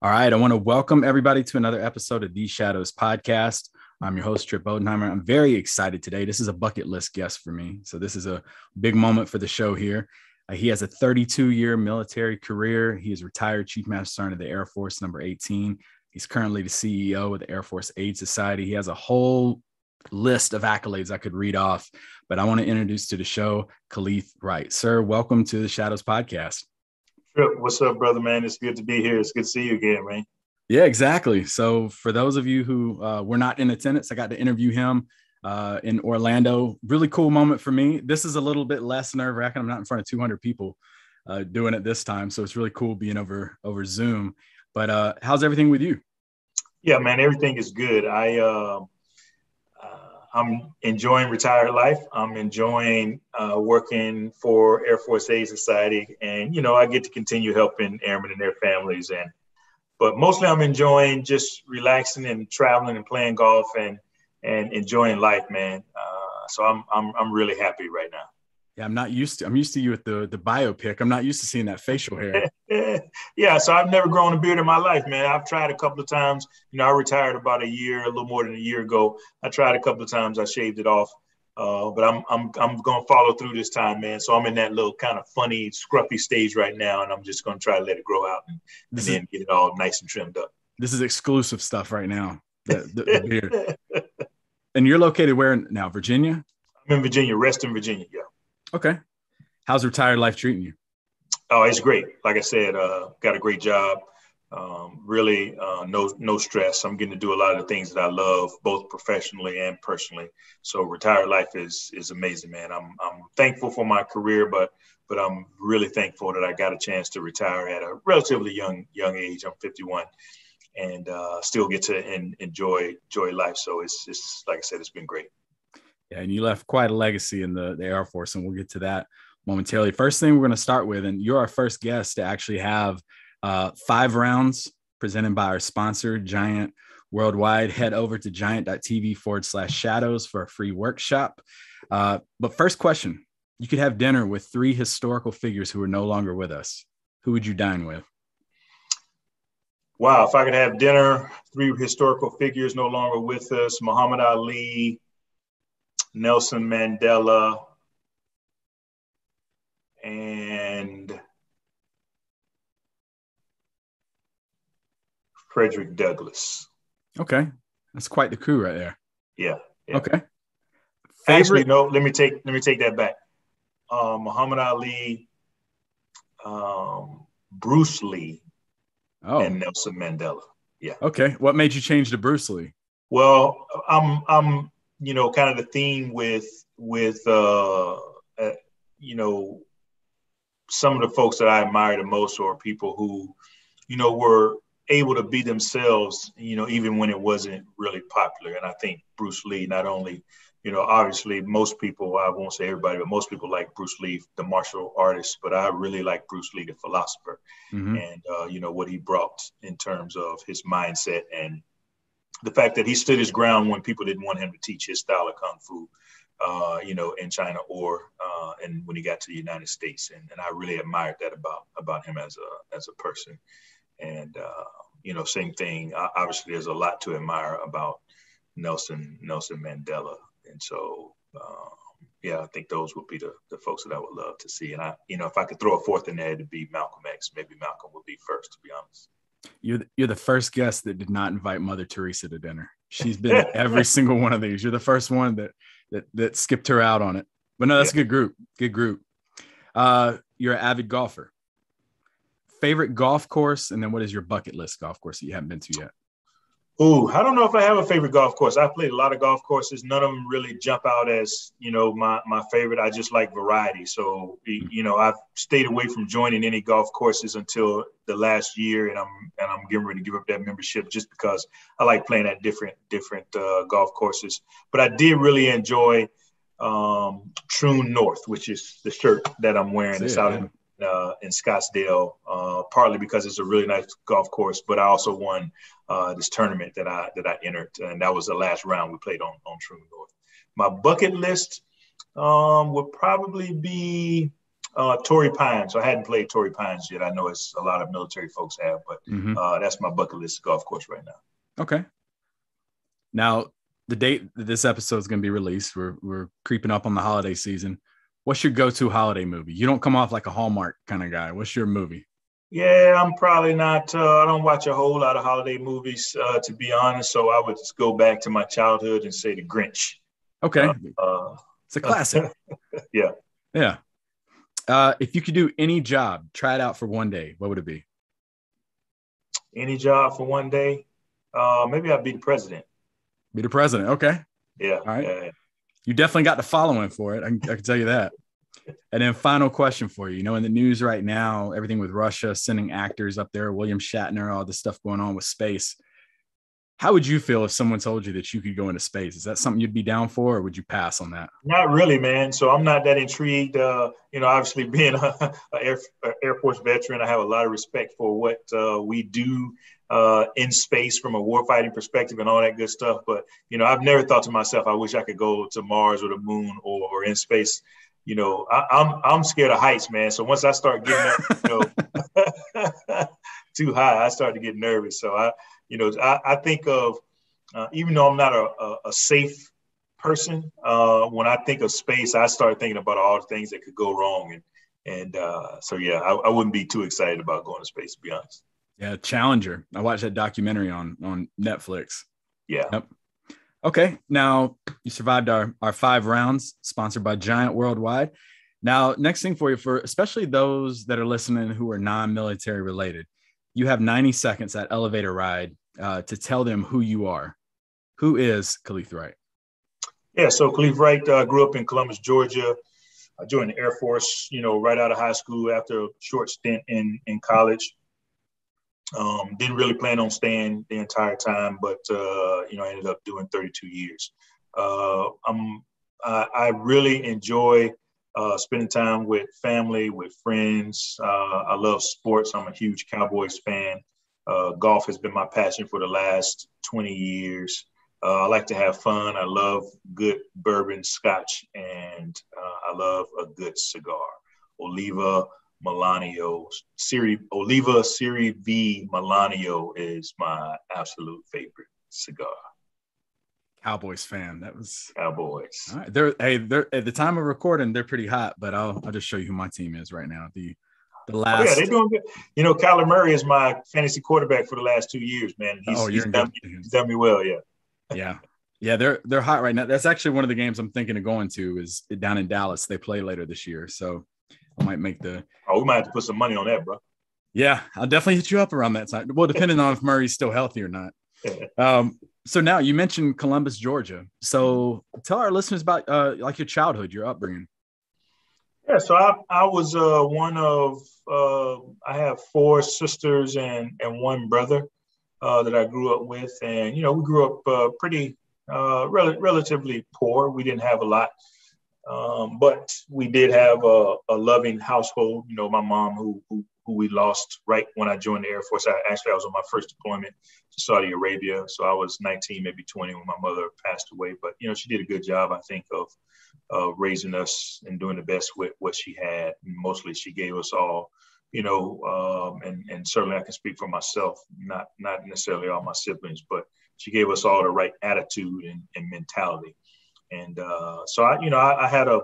All right. I want to welcome everybody to another episode of These Shadows podcast. I'm your host, Trip Bodenheimer. I'm very excited today. This is a bucket list guest for me. So this is a big moment for the show here. He has a 32-year military career. He is retired Chief Master Sergeant of the Air Force, number 18. He's currently the CEO of the Air Force Aid Society. He has a whole list of accolades I could read off, but I want to introduce to the show Kaleth Wright. Sir, welcome to the Shadows podcast. Trip, what's up, brother, man? It's good to be here. It's good to see you again, man. Yeah, exactly. So for those of you who were not in attendance, I got to interview him in Orlando. Really cool moment for me. This is a little bit less nerve-wracking. I'm not in front of 200 people doing it this time. So it's really cool being over Zoom. But how's everything with you? Yeah, man, everything is good. I'm enjoying retired life. I'm enjoying working for Air Force Aid Society. And, you know, I get to continue helping airmen and their families. But mostly I'm enjoying just relaxing and traveling and playing golf and enjoying life, man. So I'm really happy right now. Yeah, I'm used to you with the biopic. I'm not used to seeing that facial hair. Yeah, so I've never grown a beard in my life, man. I've tried a couple of times. You know, I retired about a little more than a year ago. I tried a couple of times. I shaved it off, but I'm gonna follow through this time, man. So I'm in that little kind of funny, scruffy stage right now, and I'm just gonna try to let it grow out and then get it all nice and trimmed up. This is exclusive stuff right now. The beard. And you're located where now? Virginia? I'm in Virginia, Reston, Virginia. Yeah. Okay. How's retired life treating you? Oh, it's great. Like I said, got a great job. Really, no stress. I'm getting to do a lot of the things that I love, both professionally and personally. So retired life is amazing, man. I'm thankful for my career, but I'm really thankful that I got a chance to retire at a relatively young age. I'm 51 and still get to enjoy life. So it's like I said, it's been great. Yeah, and you left quite a legacy in the Air Force, and we'll get to that momentarily. First thing we're going to start with, and you're our first guest to actually have 5 rounds presented by our sponsor, Giant Worldwide. Head over to giant.tv/shadows for a free workshop. But first question, you could have dinner with 3 historical figures who are no longer with us. Who would you dine with? Wow, if I could have dinner, 3 historical figures no longer with us: Muhammad Ali, Nelson Mandela, and Frederick Douglass. Okay. That's quite the coup right there. Yeah. Okay. Actually, no, let me take that back. Muhammad Ali, Bruce Lee, and Nelson Mandela. Yeah. Okay. What made you change to Bruce Lee? Well, I'm you know, kind of the theme with you know, some of the folks that I admire the most are people who, you know, were able to be themselves, you know, even when it wasn't really popular. And I think Bruce Lee, not only, you know, obviously most people, I won't say everybody, but most people like Bruce Lee, the martial artist, but I really like Bruce Lee, the philosopher, and, you know, what he brought in terms of his mindset and the fact that he stood his ground when people didn't want him to teach his style of Kung Fu, you know, in China or and when he got to the United States. And I really admired that about him as a person. And, you know, same thing. Obviously, there's a lot to admire about Nelson Mandela. And so, yeah, I think those would be the folks that I would love to see. And you know, if I could throw a fourth in there, it'd be Malcolm X. Maybe Malcolm would be first, to be honest. You're the first guest that did not invite Mother Teresa to dinner. She's been at every single one of these. You're the first one that skipped her out on it. But no, that's a good group. Good group. You're an avid golfer. Favorite golf course, and then what is your bucket list golf course that you haven't been to yet? Ooh, I don't know if I have a favorite golf course. I've played a lot of golf courses. None of them really jump out as, you know, my favorite. I just like variety. So, you know, I've stayed away from joining any golf courses until the last year, and I'm getting ready to give up that membership just because I like playing at different golf courses. But I did really enjoy True North, which is the shirt that I'm wearing. It's out in Scottsdale, partly because it's a really nice golf course, but I also won this tournament that I entered, and that was the last round we played on True North. My bucket list would probably be Torrey Pines. I hadn't played Torrey Pines yet. I know it's a lot of military folks have, but that's my bucket list golf course right now. Okay. Now, the date that this episode is going to be released, we're creeping up on the holiday season. What's your go-to holiday movie? You don't come off like a Hallmark kind of guy. What's your movie? Yeah, I'm probably not. I don't watch a whole lot of holiday movies, to be honest. So I would just go back to my childhood and say The Grinch. Okay. It's a classic. Yeah. Yeah. If you could do any job, try it out for one day, what would it be? Any job for one day? Maybe I'd be the president. Be the president. Okay. Yeah. All right. Yeah. You definitely got the following for it. I can tell you that. And then final question for you. You know, in the news right now, everything with Russia sending actors up there, William Shatner, all this stuff going on with space. How would you feel if someone told you that you could go into space? Is that something you'd be down for, or would you pass on that? Not really, man. So I'm not that intrigued. Obviously being a Air Force veteran, I have a lot of respect for what we do in space from a warfighting perspective and all that good stuff. But, I've never thought to myself, I wish I could go to Mars or the moon or in space. I'm scared of heights, man. So once I start getting up, too high, I start to get nervous. So I think of, even though I'm not a safe person, when I think of space, I start thinking about all the things that could go wrong. I wouldn't be too excited about going to space, to be honest. Yeah. Challenger. I watched that documentary on Netflix. Yeah. Yep. Okay. Now you survived our 5 rounds, sponsored by Giant Worldwide. Now, next thing for you, for especially those that are listening who are non-military related, you have 90 seconds, that elevator ride, to tell them who you are. Who is Kaleth Wright? Yeah, so Kaleth Wright grew up in Columbus, Georgia. I joined the Air Force, right out of high school after a short stint in college. Didn't really plan on staying the entire time, but, I ended up doing 32 years. I really enjoy spending time with family, with friends. I love sports. I'm a huge Cowboys fan. Golf has been my passion for the last 20 years. I like to have fun. I love good bourbon, scotch, and I love a good cigar. Oliva Serie V Melanio is my absolute favorite cigar. Cowboys fan. That was Cowboys. All right. They're at the time of recording, they're pretty hot, but I'll just show you who my team is right now. The last. Oh, yeah, they're doing good. Kyler Murray is my fantasy quarterback for the last 2 years, man. He's done me well. Yeah. Yeah. They're hot right now. That's actually one of the games I'm thinking of going to is down in Dallas. They play later this year, so I might make the. Oh, we might have to put some money on that, bro. Yeah, I'll definitely hit you up around that time. Well, depending on if Murray's still healthy or not. So now you mentioned Columbus, Georgia. So tell our listeners about like your childhood, your upbringing. Yeah, so I was one of I have 4 sisters and 1 brother that I grew up with, and we grew up pretty relatively poor. We didn't have a lot, but we did have a loving household. My mom who we lost right when I joined the Air Force. I was on my first deployment to Saudi Arabia. So I was 19, maybe 20 when my mother passed away. But, she did a good job, I think, of raising us and doing the best with what she had. And mostly she gave us all, and certainly I can speak for myself, not necessarily all my siblings, but she gave us all the right attitude and mentality. And so I had a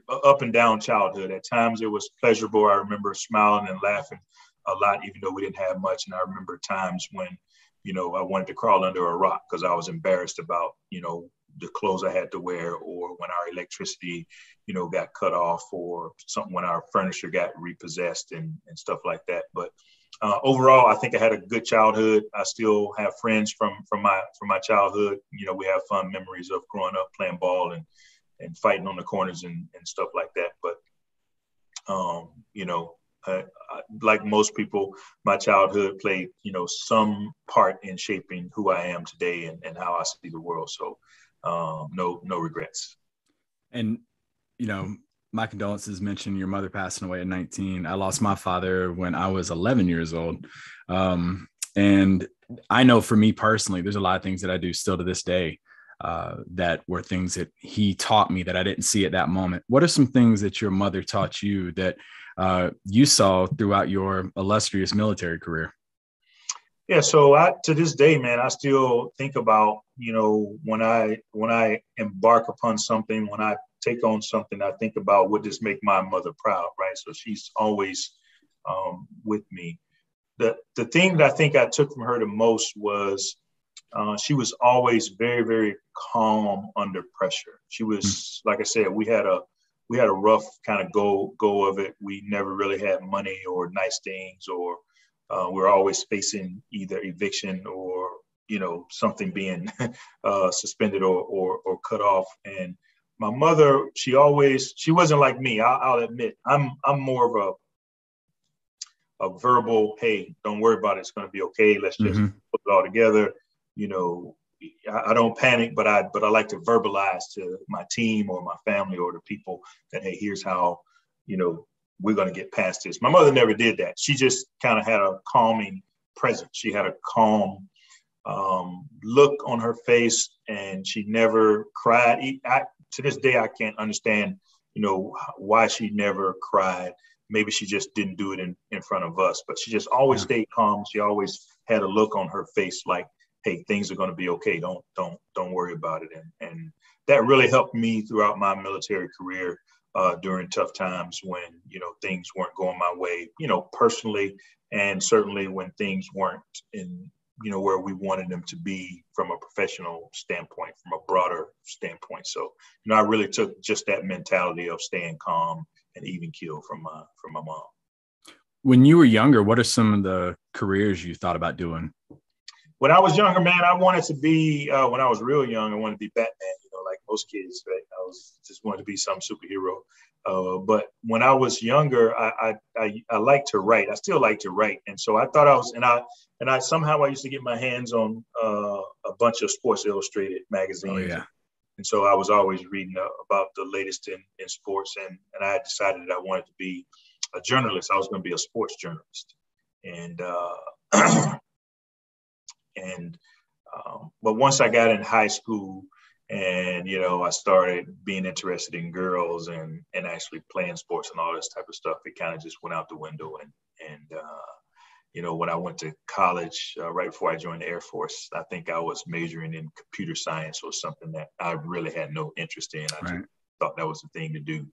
up and down childhood. At times it was pleasurable. I remember smiling and laughing a lot, even though we didn't have much. And I remember times when, I wanted to crawl under a rock because I was embarrassed about, the clothes I had to wear, or when our electricity, got cut off, or something when our furniture got repossessed and stuff like that. But overall, I think I had a good childhood. I still have friends from my childhood. We have fun memories of growing up playing ball and fighting on the corners and stuff like that. But, like most people, my childhood played, some part in shaping who I am today and how I see the world. So no regrets. And, my condolences mentioned your mother passing away at 19. I lost my father when I was 11 years old. And I know for me personally, there's a lot of things that I do still to this day that were things that he taught me that I didn't see at that moment. What are some things that your mother taught you that you saw throughout your illustrious military career? Yeah, so to this day, man, I still think about, when I embark upon something, when I take on something, I think about would this make my mother proud, right? So she's always with me. The thing that I think I took from her the most was she was always very, very calm under pressure. She was, like I said, we had a rough kind of go of it. We never really had money or nice things, or we're always facing either eviction or something being suspended or cut off. And my mother, she wasn't like me. I'll admit, I'm more of a verbal, hey, don't worry about it. It's going to be okay. Let's just put it all together. I don't panic, but I like to verbalize to my team or my family or the people that, hey, here's how, we're going to get past this. My mother never did that. She just kind of had a calming presence. She had a calm look on her face, and she never cried. To this day, I can't understand, why she never cried. Maybe she just didn't do it in front of us, but she just always stayed calm. She always had a look on her face like, hey, things are going to be okay. Don't worry about it. And that really helped me throughout my military career during tough times when, things weren't going my way, personally, and certainly when things weren't in, where we wanted them to be from a professional standpoint, from a broader standpoint. So, I really took just that mentality of staying calm and even keel from my mom. When you were younger, what are some of the careers you thought about doing? When I was younger, man, I wanted to be, when I was real young, I wanted to be Batman, like most kids, right? I just wanted to be some superhero. But when I was younger, I liked to write. I still like to write. And so I thought I somehow I used to get my hands on a bunch of Sports Illustrated magazines. Oh, yeah. And so I was always reading about the latest in sports. And I had decided that I wanted to be a journalist. I was going to be a sports journalist. But once I got in high school and, I started being interested in girls and actually playing sports and all this type of stuff, it kind of just went out the window. When I went to college, right before I joined the Air Force, I think I was majoring in computer science or something that I really had no interest in. I just thought that was the thing to do.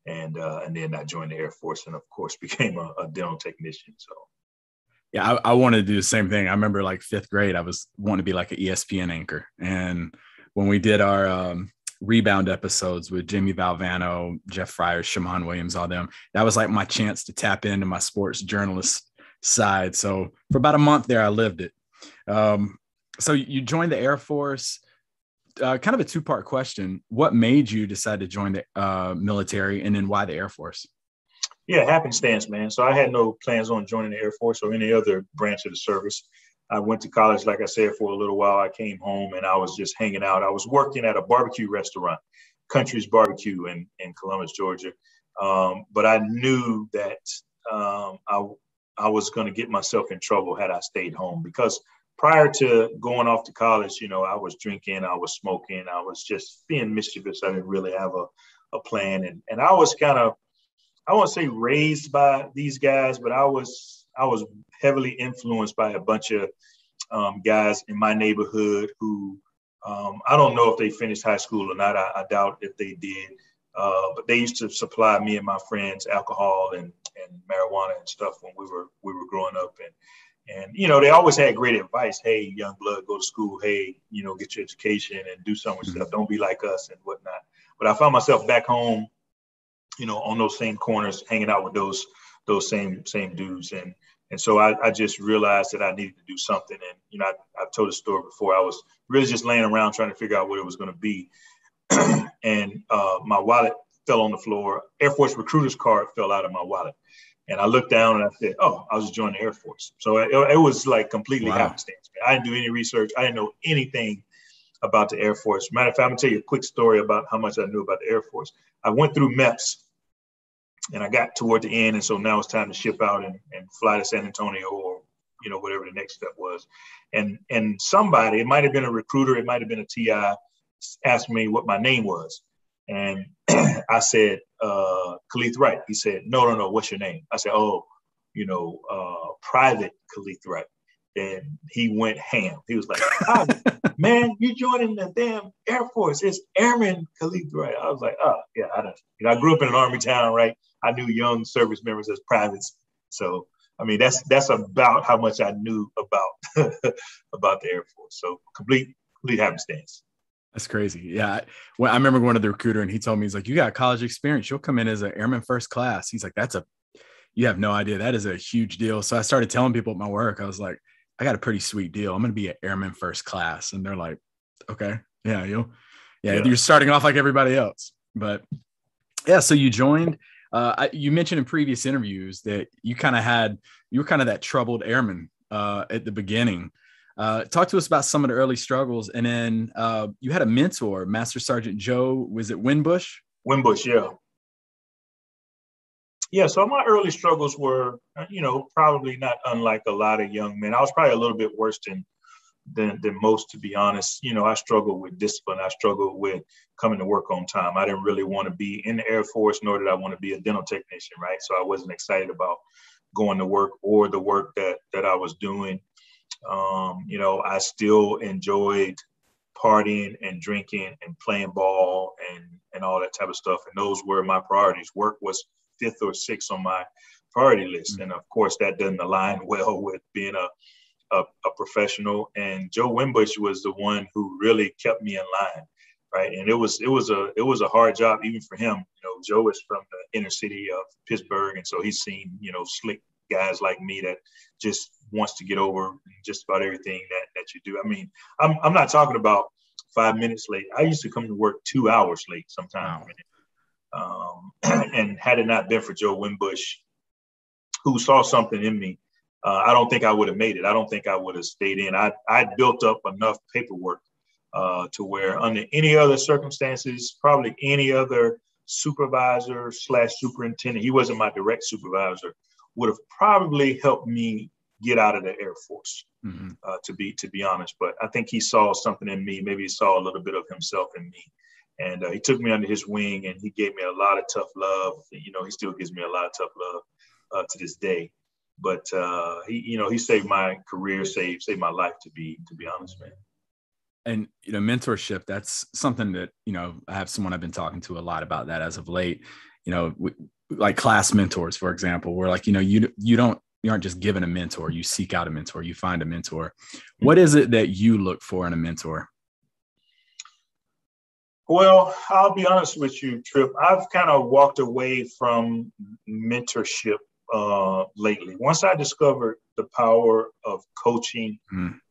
And then I joined the Air Force and, of course, became a dental technician. So. Yeah, I wanted to do the same thing. I remember like fifth grade, I was wanting to be like an ESPN anchor. And when we did our rebound episodes with Jimmy Valvano, Jeff Fryer, Shaman Williams, all them, that was like my chance to tap into my sports journalist side. So for about a month there, I lived it. So you joined the Air Force. Kind of a two-part question. What made you decide to join the military, and then why the Air Force? Yeah, happenstance, man. So I had no plans on joining the Air Force or any other branch of the service. I went to college, like I said, for a little while. I came home and I was just hanging out. I was working at a barbecue restaurant, Country's Barbecue in Columbus, Georgia. But I knew that I was going to get myself in trouble had I stayed home, because prior to going off to college, I was drinking, I was smoking, I was just being mischievous. I didn't really have a plan. And I was kind of, I won't say raised by these guys, but I was heavily influenced by a bunch of guys in my neighborhood who I don't know if they finished high school or not. I doubt if they did, but they used to supply me and my friends alcohol and marijuana and stuff when we were growing up. And they always had great advice. Hey, young blood, go to school. Hey, get your education and do some stuff. Don't be like us and whatnot. But I found myself back home, on those same corners, hanging out with those same dudes. And so I just realized that I needed to do something. And, I've told a story before. I was really just laying around trying to figure out what it was going to be. And my wallet fell on the floor. Air Force recruiter's card fell out of my wallet. And I looked down and I said, oh, I was joining the Air Force. So it was like completely happenstance. I didn't do any research. I didn't know anything about the Air Force. Matter of fact, I'm going to tell you a quick story about how much I knew about the Air Force. I went through MEPS. And I got toward the end, and so now it's time to ship out and fly to San Antonio or, whatever the next step was. And somebody, it might have been a recruiter, it might have been a TI, asked me what my name was. And I said, Kaleth Wright. He said, no, what's your name? I said, Private Kaleth Wright. And he went ham. He was like, man, you joining the damn Air Force. It's Airman Kaleth Wright. I was like, oh, yeah, I grew up in an Army town, right? I knew young service members as privates. So, I mean, that's about how much I knew about about the Air Force. So complete happenstance. That's crazy. Yeah. I remember going to the recruiter and he told me, he's like, you got college experience. You'll come in as an airman first class. He's like, you have no idea. That is a huge deal. So I started telling people at my work, I was like, I got a pretty sweet deal. I'm going to be an airman first class. And they're like, okay, yeah, you're starting off like everybody else. But yeah, so you joined, you mentioned in previous interviews that you were kind of that troubled airman at the beginning. Talk to us about some of the early struggles. And then you had a mentor, Master Sergeant Joe, was it Winbush? Winbush, yeah. Yeah, so my early struggles were, probably not unlike a lot of young men. I was probably a little bit worse than most, to be honest. I struggled with discipline. I struggled with coming to work on time. I didn't really want to be in the Air Force, nor did I want to be a dental technician, right? So I wasn't excited about going to work or the work that I was doing. I still enjoyed partying and drinking and playing ball and all that type of stuff. And those were my priorities. Work was 5th or 6th on my priority list. Mm-hmm. And of course that doesn't align well with being a professional. And Joe Winbush was the one who really kept me in line. Right. And it was a hard job even for him. Joe is from the inner city of Pittsburgh. And so he's seen, slick guys like me that just wants to get over just about everything that you do. I mean, I'm not talking about 5 minutes late. I used to come to work 2 hours late sometimes. Wow. And had it not been for Joe Winbush, who saw something in me, I don't think I would have made it. I don't think I would have stayed in. I'd built up enough paperwork to where under any other circumstances, probably any other supervisor / superintendent, he wasn't my direct supervisor, would have probably helped me get out of the Air Force, mm-hmm. To be honest. But I think he saw something in me. Maybe he saw a little bit of himself in me. And he took me under his wing and he gave me a lot of tough love. He still gives me a lot of tough love to this day. But he saved my career, saved my life, to be honest, man. And, mentorship, that's something that, I have someone I've been talking to a lot about that as of late, like class mentors, for example, where like, you aren't just given a mentor, you seek out a mentor, you find a mentor. What is it that you look for in a mentor? Well, I'll be honest with you, Trip. I've kind of walked away from mentorship lately. Once I discovered the power of coaching,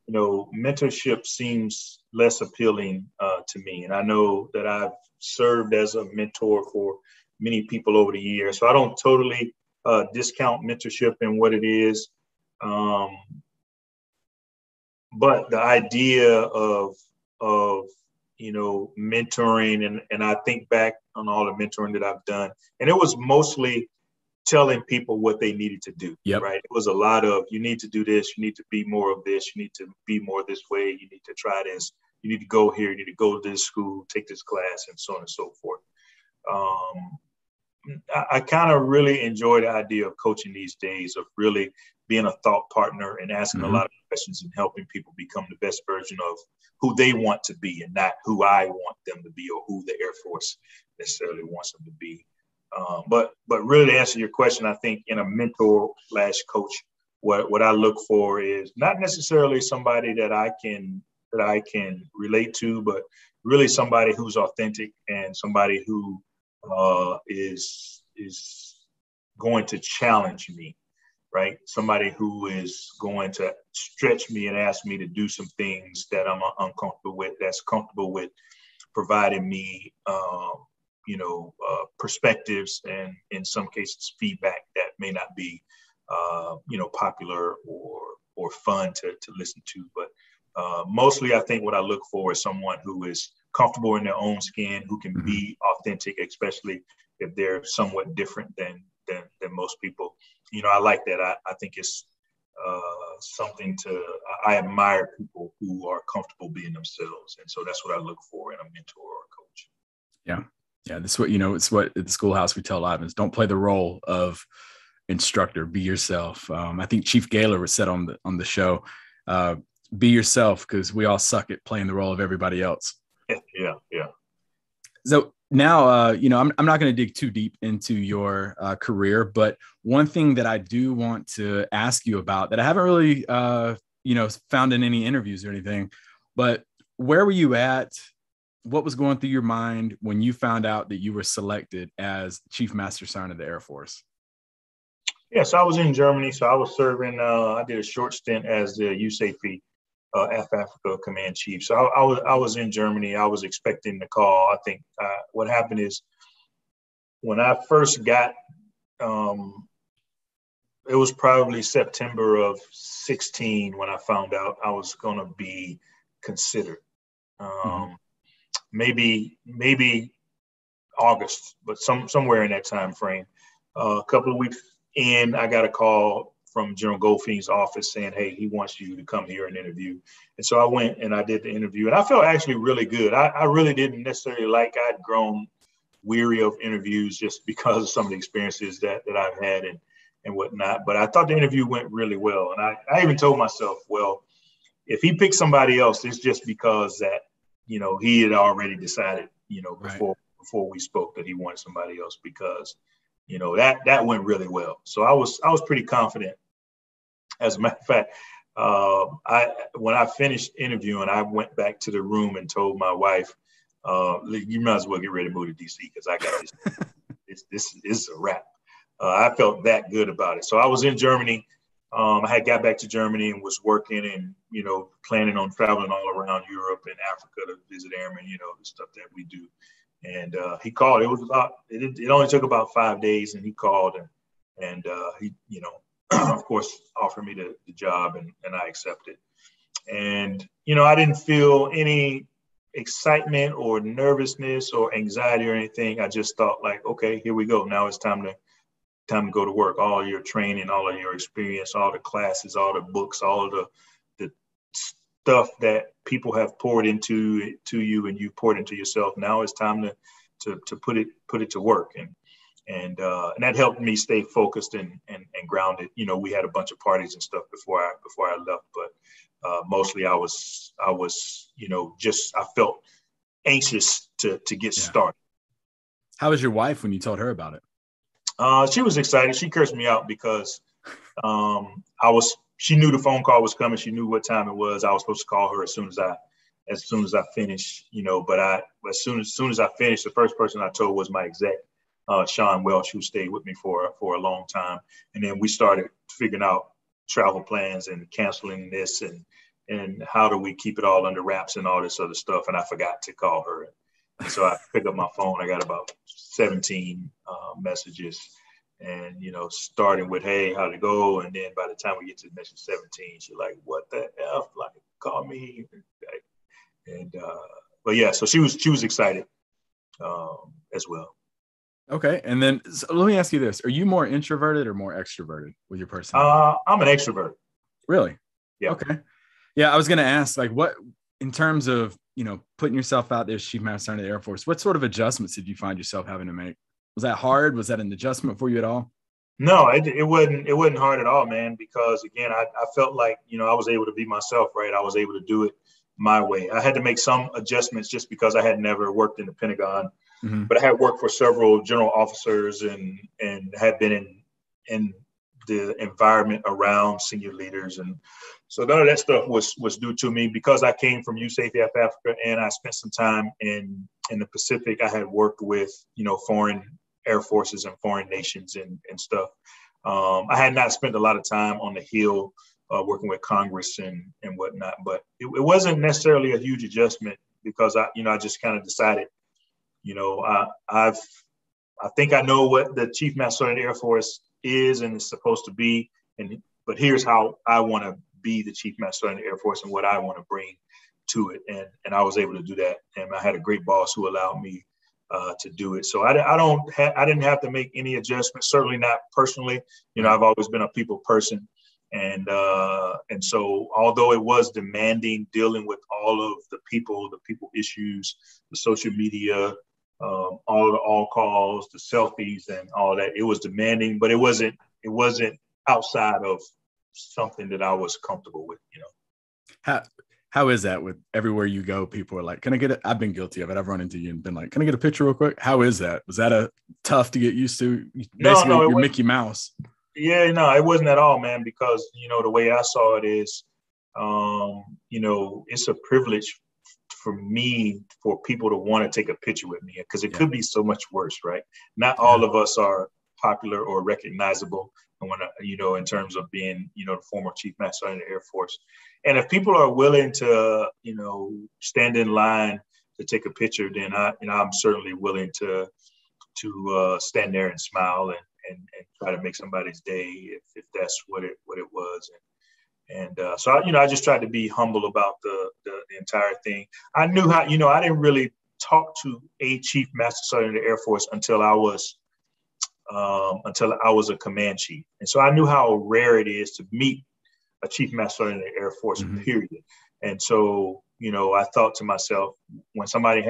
mentorship seems less appealing to me. And I know that I've served as a mentor for many people over the years. So I don't totally discount mentorship and what it is. But the idea of mentoring, and I think back on all the mentoring that I've done, and it was mostly telling people what they needed to do. Yep. Right. It was a lot of, you need to do this, you need to be more of this, you need to be more this way, you need to try this, you need to go here, you need to go to this school, take this class, and so on and so forth. I kind of really enjoy the idea of coaching these days, of really being a thought partner and asking mm-hmm. a lot of questions and helping people become the best version of who they want to be and not who I want them to be or who the Air Force necessarily wants them to be. But really, to answer your question, I think in a mentor / coach, what I look for is not necessarily somebody that I can relate to, but really somebody who's authentic and somebody who is going to challenge me, right? Somebody who is going to stretch me and ask me to do some things that I'm uncomfortable with, that's comfortable with providing me, perspectives and in some cases feedback that may not be, popular or fun to listen to. But mostly I think what I look for is someone who is comfortable in their own skin, who can mm-hmm. be authentic, especially if they're somewhat different than most people. I like that. I think it's something I admire people who are comfortable being themselves. And so that's what I look for in a mentor or a coach. Yeah. Yeah. That's what, it's what at the schoolhouse we tell a lot of us: don't play the role of instructor, be yourself. I think Chief Gaylor was said on the show, be yourself, because we all suck at playing the role of everybody else. Yeah. So now, I'm not going to dig too deep into your career, but one thing that I do want to ask you about that I haven't really, found in any interviews or anything, but where were you at? What was going through your mind when you found out that you were selected as Chief Master Sergeant of the Air Force? Yeah, so I was in Germany. So I was serving, I did a short stint as the USAFE Africa Command Chief. So I was in Germany. I was expecting the call. I think what happened is when I first got, it was probably September of 16 when I found out I was going to be considered. Maybe August, but somewhere in that time frame. A couple of weeks in, I got a call from General Goldfein's office saying, hey, he wants you to come here and interview. And so I went and I did the interview, and I felt actually really good. I really didn't necessarily I'd grown weary of interviews just because of some of the experiences that I've had and whatnot. But I thought the interview went really well. And I even told myself, well, if he picked somebody else, it's just because that, he had already decided, before we spoke that he wanted somebody else, because that went really well. So I was pretty confident. As a matter of fact, when I finished interviewing, I went back to the room and told my wife, you might as well get ready to move to DC, because I got this. This is a wrap. I felt that good about it. So I was in Germany. I had got back to Germany and was working and, planning on traveling all around Europe and Africa to visit Airman, the stuff that we do. And he called. It only took about 5 days, and he called and he, of course, offered me the job, and I accepted. And, I didn't feel any excitement or nervousness or anxiety or anything. I just thought okay, here we go. Now it's time to go to work. All your training, all of your experience, all the classes, all the books, all of the stuff that people have poured into you and you poured into yourself. Now it's time to put it to work. And that helped me stay focused and grounded. We had a bunch of parties and stuff before I left, but mostly I felt anxious to get started. How was your wife when you told her about it? She was excited. She cursed me out because she knew the phone call was coming. She knew what time it was. I was supposed to call her as soon as I finished, but as soon as I finished, the first person I told was my exec, Sean Welsh, who stayed with me for a long time. And then we started figuring out travel plans and canceling this and how do we keep it all under wraps and all this other stuff. And I forgot to call her. And so I picked up my phone. I got about 17 messages, and starting with, hey, how'd it go? And then by the time we get to message 17, she's like, what the F? Call me. And but yeah, so she was excited as well. Okay. And then let me ask you this: are you more introverted or more extroverted with your personality? I'm an extrovert. Really? Yeah. Okay. Yeah, I was gonna ask, what in terms of putting yourself out there as Chief Master Sergeant of the Air Force, what sort of adjustments did you find yourself having to make? Was that hard? Was that an adjustment for you at all? No, it wasn't hard at all, man, because again, I felt like, I was able to be myself, right? I was able to do it my way. I had to make some adjustments just because I had never worked in the Pentagon, but I had worked for several general officers and had been in the environment around senior leaders. And so none of that stuff was due to me because I came from USAFE Africa and I spent some time in the Pacific. I had worked with, foreign air forces and foreign nations and stuff. I had not spent a lot of time on the Hill working with Congress and whatnot, but it wasn't necessarily a huge adjustment because I just kind of decided, I think I know what the Chief Master Sergeant of the Air Force is and is supposed to be, but here's how I want to be the Chief Master Sergeant of the Air Force and what I want to bring to it, and I was able to do that, and I had a great boss who allowed me to do it. So I didn't have to make any adjustments, certainly not personally. I've always been a people person, And so although it was demanding, dealing with all of the people issues, the social media, all the all calls, the selfies and all that, it was demanding, but it wasn't outside of something that I was comfortable with, How is that with everywhere you go? People are like, can I get it? I've been guilty of it. I've run into you and been like, can I get a picture real quick? How is that? Was that a tough to get used to? Basically, no, you're Mickey Mouse. Yeah, no, it wasn't at all, man, because, the way I saw it is, it's a privilege for me, for people to want to take a picture with me, because it could be so much worse, right? Not all of us are popular or recognizable, and when in terms of being, the former Chief Master Sergeant of the Air Force. And if people are willing to, stand in line to take a picture, then I'm certainly willing to stand there and smile and try to make somebody's day if that's what it was. So I just tried to be humble about the entire thing. I knew how, I didn't really talk to a Chief Master Sergeant of the Air Force until I was a command chief. And so I knew how rare it is to meet a Chief Master Sergeant of the Air Force, period. And so, I thought to myself, when somebody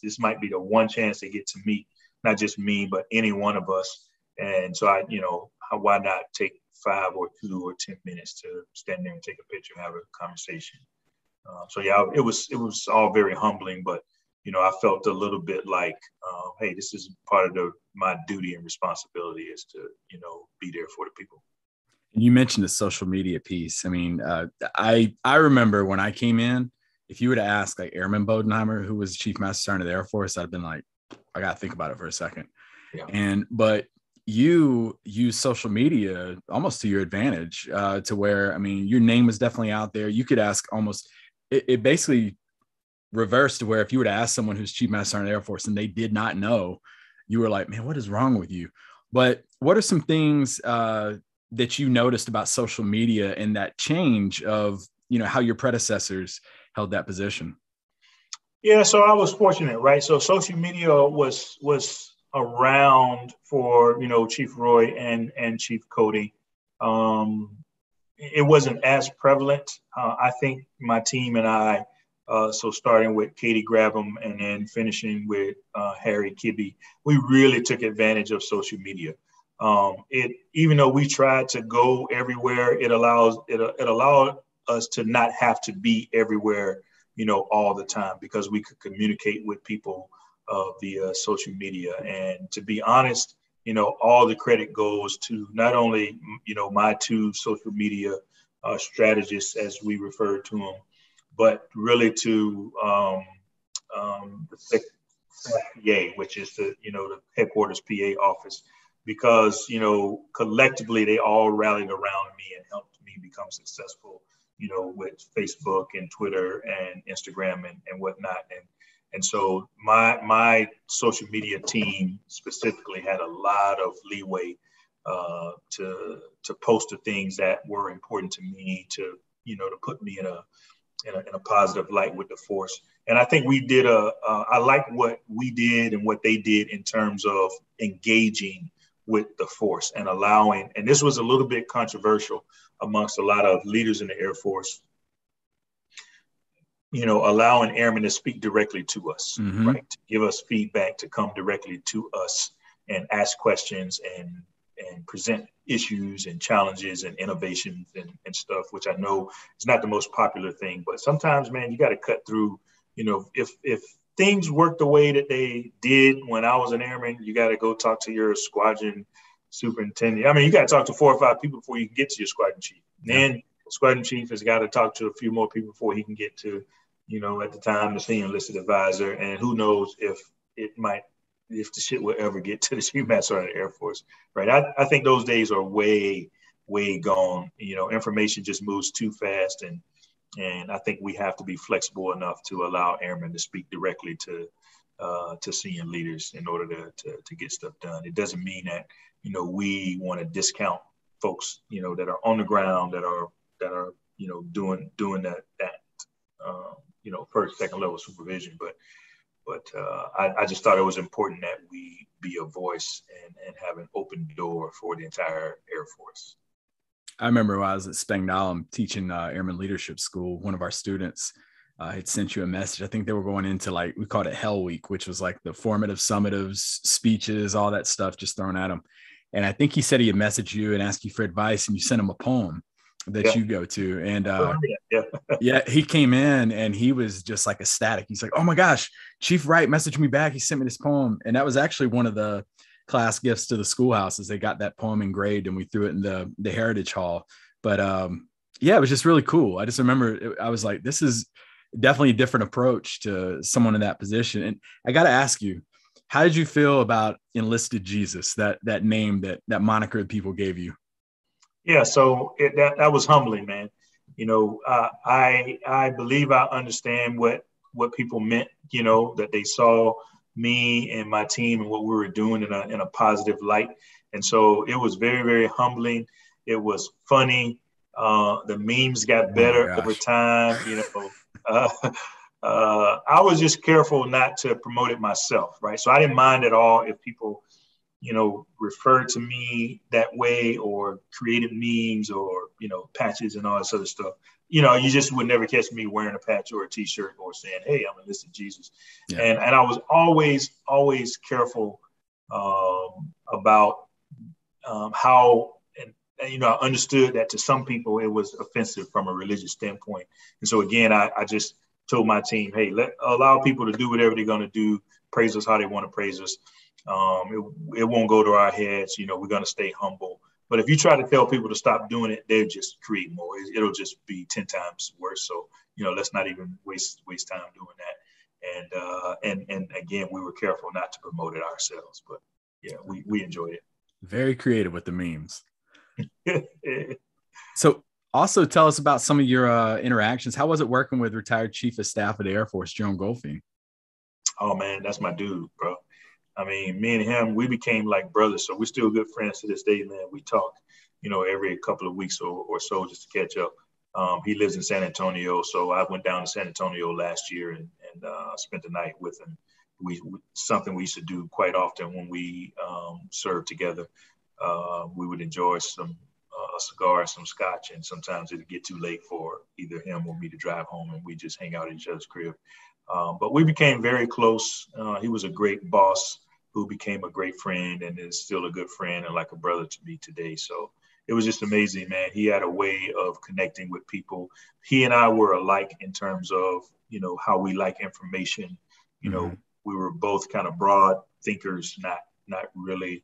this might be the one chance they get to meet, not just me, but any one of us. And so why not take 5 or 2 or 10 minutes to stand there and take a picture, have a conversation. It was all very humbling, but, I felt a little bit like, hey, this is part of my duty and responsibility is to, be there for the people. You mentioned the social media piece. I mean, I remember when I came in, if you were to ask like Airman Bodenheimer, who was Chief Master Sergeant of the Air Force, I'd been like, I got to think about it for a second. Yeah. But you use social media almost to your advantage, to where, I mean, your name was definitely out there. You could ask almost, it basically reversed to where if you were to ask someone who's Chief Master Sergeant of the Air Force and they did not know, you were like, man, what is wrong with you? But what are some things that you noticed about social media and that change of, how your predecessors held that position? Yeah, so I was fortunate, right? So social media was around for, Chief Roy and Chief Cody. It wasn't as prevalent. I think my team and I, so starting with Katie Grabham and then finishing with Harry Kibbe, we really took advantage of social media. Even though we tried to go everywhere, it allowed us to not have to be everywhere, all the time, because we could communicate with people via social media. And to be honest, all the credit goes to not only, my 2 social media strategists, as we refer to them, but really to the PA, which is the headquarters PA office, because, collectively they all rallied around me and helped me become successful, with Facebook and Twitter and Instagram and whatnot. And so my social media team specifically had a lot of leeway to post the things that were important to me, to put me in a positive light with the force. And I think we did I like what we did and what they did in terms of engaging with the force and allowing, and this was a little bit controversial amongst a lot of leaders in the Air Force, allowing airmen to speak directly to us, right? To give us feedback, to come directly to us and ask questions and present issues and challenges and innovations and stuff, which I know is not the most popular thing, but sometimes, man, you got to cut through, if things work the way that they did when I was an airman, you got to go talk to your squadron superintendent. I mean, you got to talk to 4 or 5 people before you can get to your squadron chief. Yeah. Then the squadron chief has got to talk to a few more people before he can get to, at the time, the senior enlisted advisor. And who knows if the shit will ever get to the Chief Master Sergeant of the Air Force, right? I think those days are way, way gone. Information just moves too fast. And I think we have to be flexible enough to allow airmen to speak directly to senior leaders in order to get stuff done. It doesn't mean that, we want to discount folks, that are on the ground, that are doing that first, second level supervision. But I just thought it was important that we be a voice and have an open door for the entire Air Force. I remember when I was at Spangdahlem teaching Airman Leadership School, one of our students had sent you a message. I think they were going into like, we called it Hell Week, which was like the formative, summative speeches, all that stuff just thrown at him. And I think he said he had messaged you and asked you for advice, and you sent him a poem that you go to. And yeah, he came in and he was just like ecstatic. He's like, oh my gosh, Chief Wright messaged me back. He sent me this poem. And that was actually one of the class gifts to the schoolhouse, is they got that poem engraved and we threw it in the Heritage Hall. But yeah, it was just really cool. I just remember I was like, this is definitely a different approach to someone in that position. And I got to ask you, how did you feel about Enlisted Jesus, that name, that moniker that people gave you? Yeah, so that was humbling, man. You know, I believe I understand what people meant, you know, that they saw me and my team and what we were doing in a positive light. And so it was very, very humbling. It was funny. The memes got better over time, you know. I was just careful not to promote it myself, right? So I didn't mind at all if people, you know, referred to me that way or created memes or, you know, patches and all this other stuff. You know, you just would never catch me wearing a patch or a t-shirt or saying, hey, I'm Enlisted Jesus. Yeah. And I was always careful about how, and, you know, I understood that to some people it was offensive from a religious standpoint. And so again, I just told my team, hey, allow people to do whatever they're going to do, praise us how they want to praise us. It won't go to our heads. You know, we're going to stay humble. But if you try to tell people to stop doing it, they'll just create more. It'll just be 10 times worse. So, you know, let's not even waste time doing that. And again, we were careful not to promote it ourselves. But yeah, we enjoyed it. Very creative with the memes. So also tell us about some of your interactions. How was it working with retired Chief of Staff of the Air Force, Joan Goldfein? Oh, man, that's my dude, bro. I mean, me and him, we became like brothers. So we're still good friends to this day, man. We talk, you know, every couple of weeks or so just to catch up. He lives in San Antonio. So I went down to San Antonio last year and spent the night with him. Something we used to do quite often when we served together. We would enjoy a cigar, some scotch, and sometimes it'd get too late for either him or me to drive home, and we just hang out at each other's crib. But we became very close. He was a great boss who became a great friend and is still a good friend and like a brother to me today. So it was just amazing, man. He had a way of connecting with people. He and I were alike in terms of, you know, how we like information. You know, we were both kind of broad thinkers, not really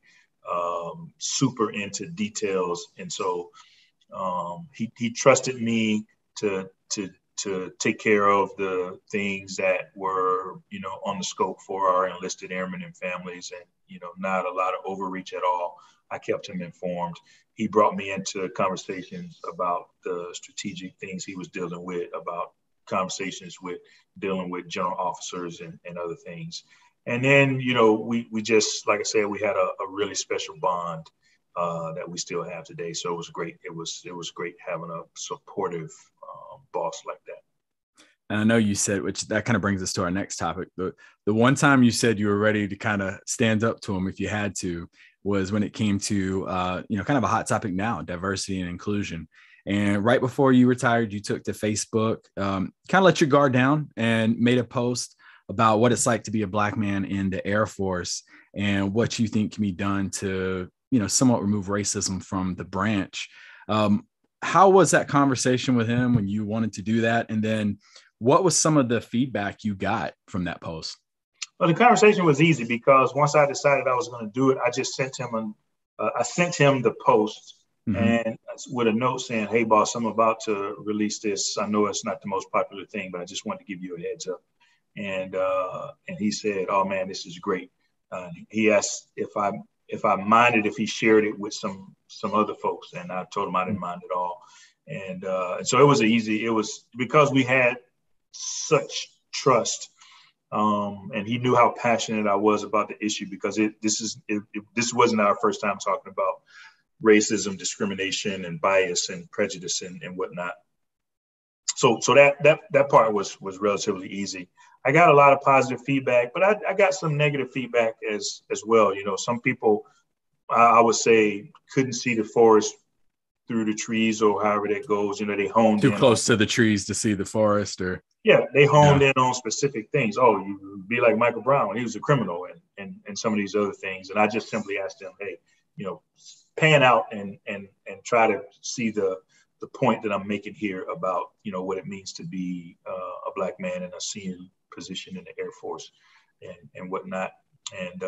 super into details. And so he trusted me to take care of the things that were, you know, on the scope for our enlisted airmen and families, and, you know, not a lot of overreach at all. I kept him informed. He brought me into conversations about the strategic things he was dealing with, about conversations with dealing with general officers and other things. And then, you know, we just, like I said, we had a really special bond that we still have today. So it was great. It was great having a supportive boss like that. And I know you said, which that kind of brings us to our next topic. The one time you said you were ready to kind of stand up to him if you had to was when it came to, you know, kind of a hot topic now, diversity and inclusion. And right before you retired, you took to Facebook, kind of let your guard down and made a post about what it's like to be a Black man in the Air Force and what you think can be done to, you know, somewhat remove racism from the branch. How was that conversation with him when you wanted to do that? And then what was some of the feedback you got from that post? Well, the conversation was easy because once I decided I was going to do it, I just sent him the post and with a note saying, hey, boss, I'm about to release this. I know it's not the most popular thing, but I just wanted to give you a heads up. And he said, oh, man, this is great. He asked if I minded if he shared it with some other folks. And I told him I didn't mind at all. And so it was easy. It was because we had such trust. And he knew how passionate I was about the issue because this wasn't our first time talking about racism, discrimination, and bias and prejudice and whatnot. So that part was relatively easy. I got a lot of positive feedback, but I got some negative feedback as well. You know, some people I would say couldn't see the forest through the trees or however that goes. They honed Too in close to the trees to see the forest, or they honed in on specific things. Oh, you be like Michael Brown when he was a criminal, and some of these other things. And I just simply asked them, hey, pan out and try to see the point that I'm making here about what it means to be a Black man in a senior position in the Air Force and whatnot. And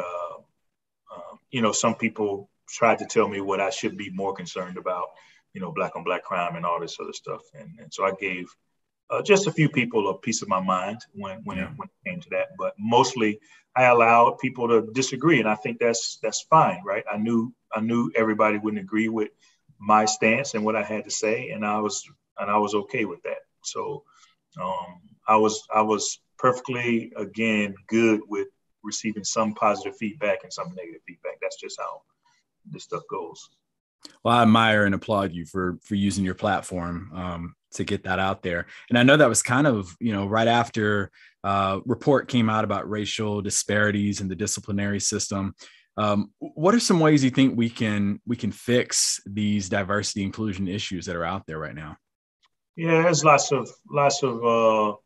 some people tried to tell me what I should be more concerned about, Black on Black crime and all this other stuff. And so I gave just a few people a piece of my mind when it came to that. But mostly I allowed people to disagree. And I think that's fine, right? I knew everybody wouldn't agree with my stance and what I had to say. And I was okay with that. So I was perfectly, again, good with receiving some positive feedback and some negative feedback. That's just how this stuff goes. Well, I admire and applaud you for using your platform to get that out there. And I know that was kind of, right after report came out about racial disparities in the disciplinary system. What are some ways you think we can fix these diversity inclusion issues that are out there right now? Yeah, there's lots of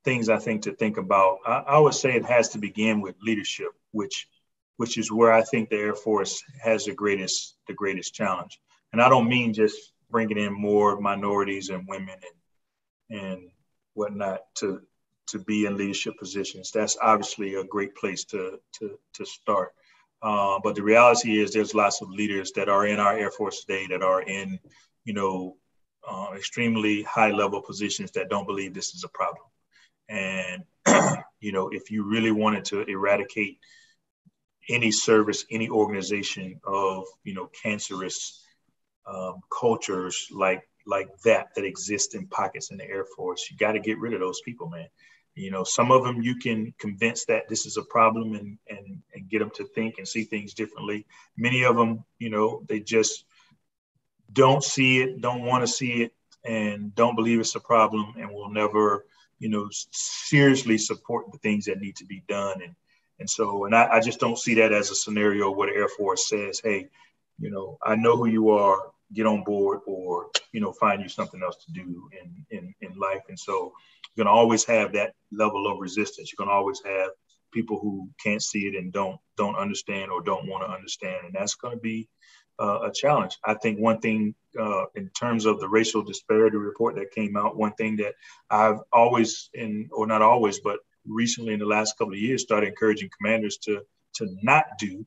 things I think to think about. I would say it has to begin with leadership, which is where I think the Air Force has the greatest challenge. And I don't mean just bringing in more minorities and women and whatnot to be in leadership positions. That's obviously a great place to start. But the reality is there's lots of leaders that are in our Air Force today that are in, extremely high level positions that don't believe this is a problem. And, if you really wanted to eradicate any service, any organization of, cancerous cultures like that exist in pockets in the Air Force, you got to get rid of those people, man. Some of them you can convince that this is a problem and get them to think and see things differently. Many of them, they just don't see it, don't want to see it, and don't believe it's a problem and will never, seriously support the things that need to be done. And I just don't see that as a scenario where the Air Force says, hey, I know who you are, get on board, or, find you something else to do in life. And so you're going to always have that level of resistance. You're going to always have people who can't see it and don't understand or don't want to understand. And that's going to be a challenge. I think one thing in terms of the racial disparity report that came out, one thing that I've always, or not always, but recently in the last couple of years, started encouraging commanders to not do.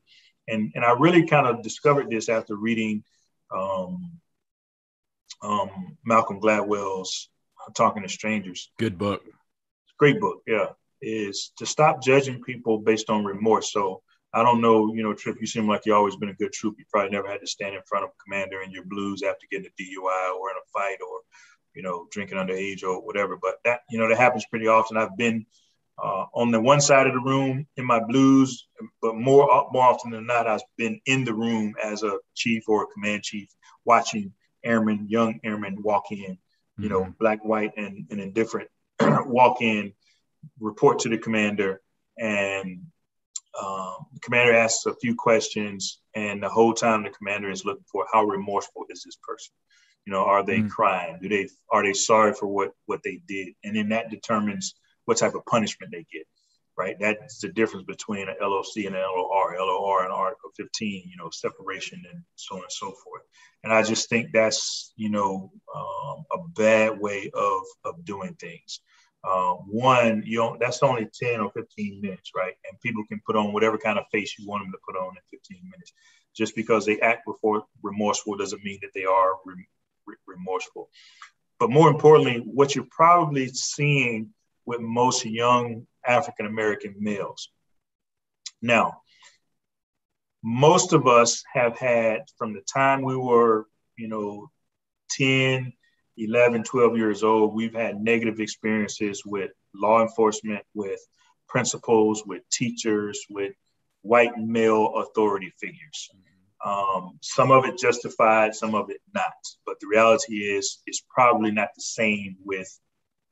And I really kind of discovered this after reading Malcolm Gladwell's Talking to Strangers. Good book. Great book, yeah. Is to stop judging people based on remorse. So I don't know, Trip, you seem like you've always been a good troop. You probably never had to stand in front of a commander in your blues after getting a DUI or in a fight or, drinking underage or whatever. But that, that happens pretty often. I've been on the one side of the room in my blues, but more often than not, I've been in the room as a chief or a command chief watching airmen, young airmen walk in, black, white, and indifferent, walk in, report to the commander, and the commander asks a few questions, and the whole time the commander is looking for how remorseful is this person? Are they crying? Are they sorry for what they did? And then that determines what type of punishment they get, right? That's the difference between an LOC and an LOR. LOR and Article 15, separation and so on and so forth. And I just think that's, a bad way of doing things. One, that's only 10 or 15 minutes, right? And people can put on whatever kind of face you want them to put on in 15 minutes. Just because they act before remorseful doesn't mean that they are remorseful. But more importantly, what you're probably seeing with most young African-American males. Now, most of us have had, from the time we were, 10, 11, 12 years old, we've had negative experiences with law enforcement, with principals, with teachers, with white male authority figures. Some of it justified, some of it not. But the reality is, it's probably not the same with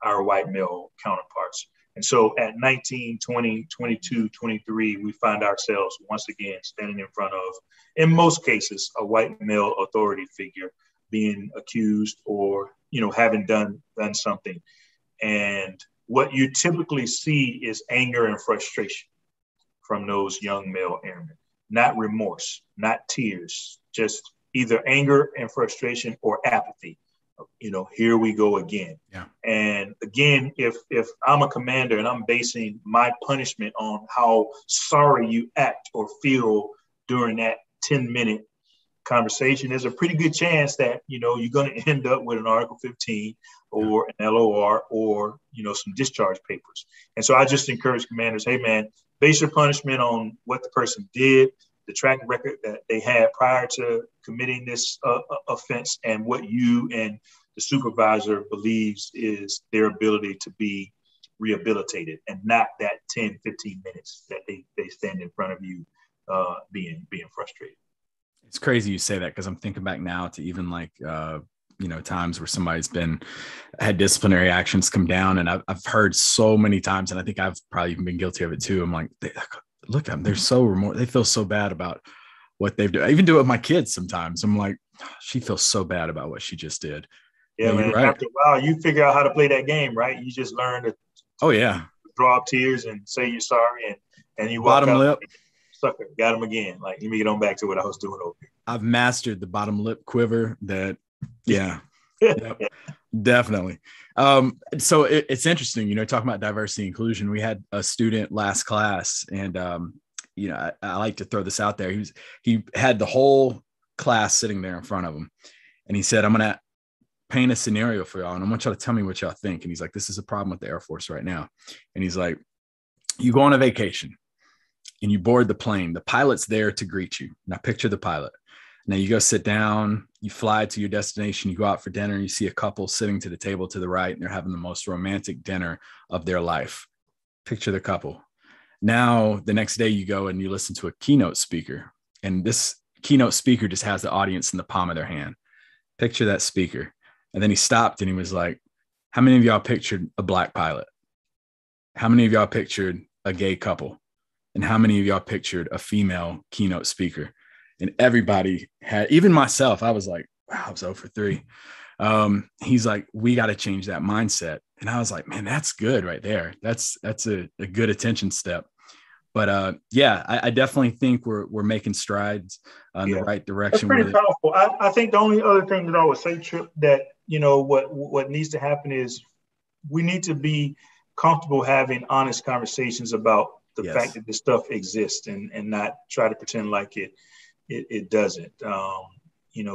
our white male counterparts. And so at 19, 20, 22, 23, we find ourselves once again standing in front of, in most cases, a white male authority figure being accused or, having done something. And what you typically see is anger and frustration from those young male airmen, not remorse, not tears, just either anger and frustration or apathy. Here we go again. Yeah. And again, if I'm a commander and I'm basing my punishment on how sorry you act or feel during that 10-minute conversation, there's a pretty good chance that, you're going to end up with an Article 15 or an LOR or, some discharge papers. And so I just encourage commanders, hey, man, base your punishment on what the person did, the track record that they had prior to committing this offense, and what you and the supervisor believes is their ability to be rehabilitated, and not that 10, 15 minutes that they stand in front of you being frustrated. It's crazy you say that, because I'm thinking back now to even times where somebody's had disciplinary actions come down, and I've heard so many times, and I think I've probably even been guilty of it too. I'm like, look at them. They're so remote. They feel so bad about what they've done. I even do it with my kids sometimes. I'm like, she feels so bad about what she just did. Yeah, man. Right. After a while, you figure out how to play that game, right? You just learn to draw up tears and say you're sorry, and you walk bottom out, lip. Sucker, got him again. Like, let me get on back to what I was doing over here. I've mastered the bottom lip quiver. Yep, definitely. So it's interesting, talking about diversity and inclusion. We had a student last class, and I like to throw this out there. He had the whole class sitting there in front of him, and he said, I'm going to paint a scenario for y'all, and I want y'all to tell me what y'all think. And he's like, this is a problem with the Air Force right now. And he's like, you go on a vacation and you board the plane. The pilot's there to greet you. Now picture the pilot. Now you go sit down, you fly to your destination, you go out for dinner, and you see a couple sitting to the table to the right, and they're having the most romantic dinner of their life. Picture the couple. Now, the next day you go and you listen to a keynote speaker, and this keynote speaker just has the audience in the palm of their hand. Picture that speaker. And then he stopped and he was like, how many of y'all pictured a black pilot? How many of y'all pictured a gay couple? And how many of y'all pictured a female keynote speaker? And everybody had, even myself, I was like, wow, I was 0 for 3. He's like, we got to change that mindset. And I was like, man, that's good right there. That's a good attention step. But I definitely think we're making strides in the right direction. That's pretty powerful. I think the only other thing that I would say, Trip, that, what needs to happen is we need to be comfortable having honest conversations about the fact that this stuff exists, and not try to pretend like it doesn't.